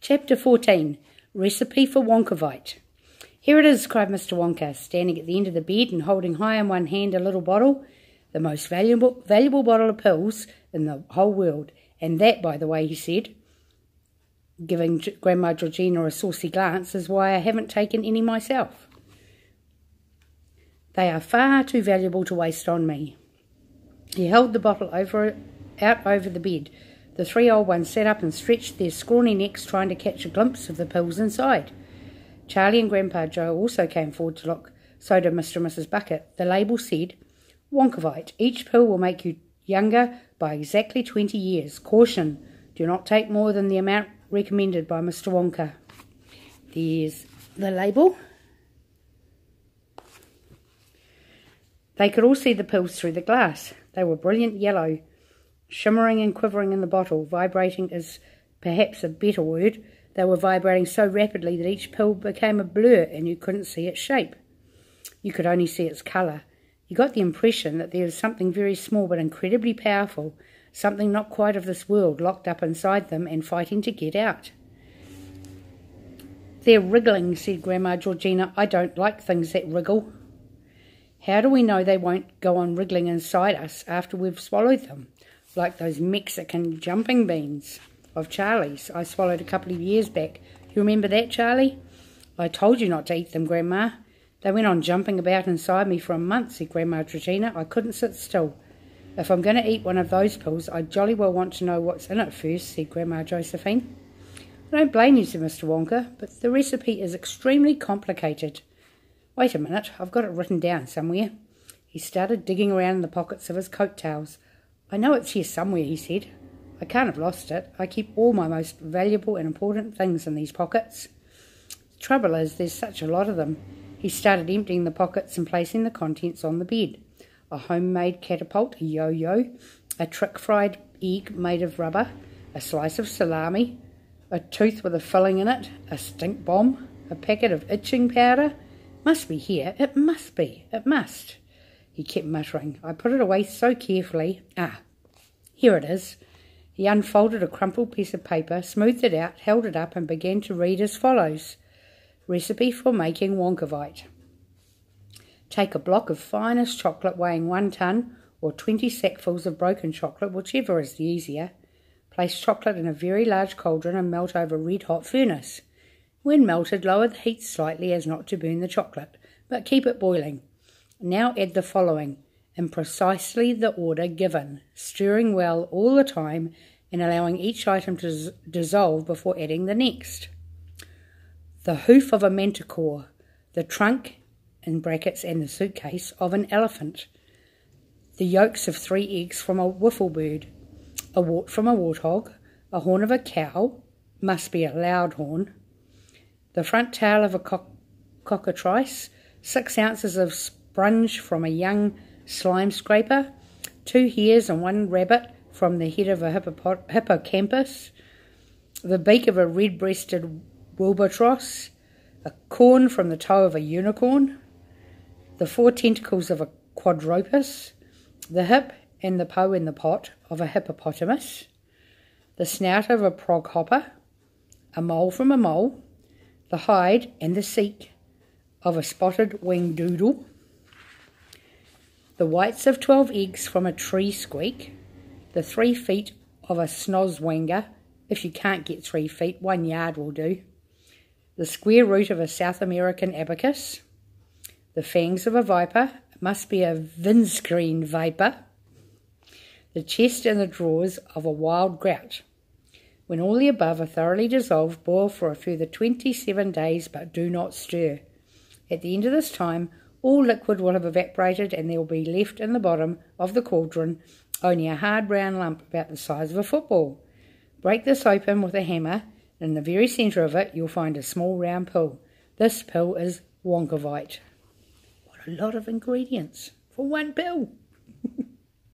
Chapter 14. Recipe for Wonkavite. Here it is, cried Mr. Wonka, standing at the end of the bed and holding high in one hand a little bottle, the most valuable bottle of pills in the whole world. And that, by the way, he said, giving Grandma Georgina a saucy glance, is why I haven't taken any myself. They are far too valuable to waste on me. He held the bottle out over the bed. The three old ones sat up and stretched their scrawny necks, trying to catch a glimpse of the pills inside. Charlie and Grandpa Joe also came forward to look. So did Mr. and Mrs. Bucket. The label said, Wonkavite. Each pill will make you younger by exactly 20 years. Caution, do not take more than the amount recommended by Mr. Wonka. There's the label. They could all see the pills through the glass. They were brilliant yellow, shimmering and quivering in the bottle. Vibrating is perhaps a better word. They were vibrating so rapidly that each pill became a blur and you couldn't see its shape. You could only see its colour. You got the impression that there was something very small but incredibly powerful, something not quite of this world, locked up inside them and fighting to get out. They're wriggling, said Grandma Georgina. I don't like things that wriggle. How do we know they won't go on wriggling inside us after we've swallowed them? Like those Mexican jumping beans of Charlie's I swallowed a couple of years back. You remember that, Charlie? I told you not to eat them, Grandma. They went on jumping about inside me for a month, said Grandma Georgina. I couldn't sit still. If I'm going to eat one of those pills, I jolly well want to know what's in it first, said Grandma Josephine. I don't blame you, said Mr. Wonka, but the recipe is extremely complicated. Wait a minute, I've got it written down somewhere. He started digging around in the pockets of his coat-tails. I know it's here somewhere, he said. I can't have lost it. I keep all my most valuable and important things in these pockets. The trouble is, there's such a lot of them. He started emptying the pockets and placing the contents on the bed. A homemade catapult, a yo-yo, a trick-fried egg made of rubber, a slice of salami, a tooth with a filling in it, a stink bomb, a packet of itching powder. Must be here. It must be. It must. He kept muttering. I put it away so carefully. Ah, here it is. He unfolded a crumpled piece of paper, smoothed it out, held it up, and began to read as follows. Recipe for making Wonkavite. Take a block of finest chocolate weighing 1 ton or 20 sackfuls of broken chocolate, whichever is the easier. Place chocolate in a very large cauldron and melt over a red-hot furnace. When melted, lower the heat slightly as not to burn the chocolate, but keep it boiling. Now add the following, in precisely the order given, stirring well all the time and allowing each item to dissolve before adding the next. The hoof of a manticore, the trunk, in brackets, and the suitcase of an elephant, the yolks of 3 eggs from a wiffle bird, a wart from a warthog, a horn of a cow, must be a loud horn, the front tail of a cockatrice, 6 ounces of sponge from a young slime scraper, 2 hares and 1 rabbit from the head of a hippocampus, the beak of a red-breasted wilbatross, a corn from the toe of a unicorn, the 4 tentacles of a quadrupus, the hip and the po in the pot of a hippopotamus, the snout of a proghopper, a mole from a mole, the hide and the seat of a spotted winged doodle, the whites of 12 eggs from a tree squeak, the 3 feet of a snozwanger, if you can't get 3 feet, 1 yard will do, the square root of a South American abacus, the fangs of a viper, it must be a windscreen viper, the chest and the drawers of a wild grout. When all the above are thoroughly dissolved, boil for a further 27 days, but do not stir. At the end of this time, all liquid will have evaporated and there will be left in the bottom of the cauldron only a hard brown lump about the size of a football. Break this open with a hammer, and in the very centre of it you'll find a small round pill. This pill is Wonkavite. What a lot of ingredients for 1 pill!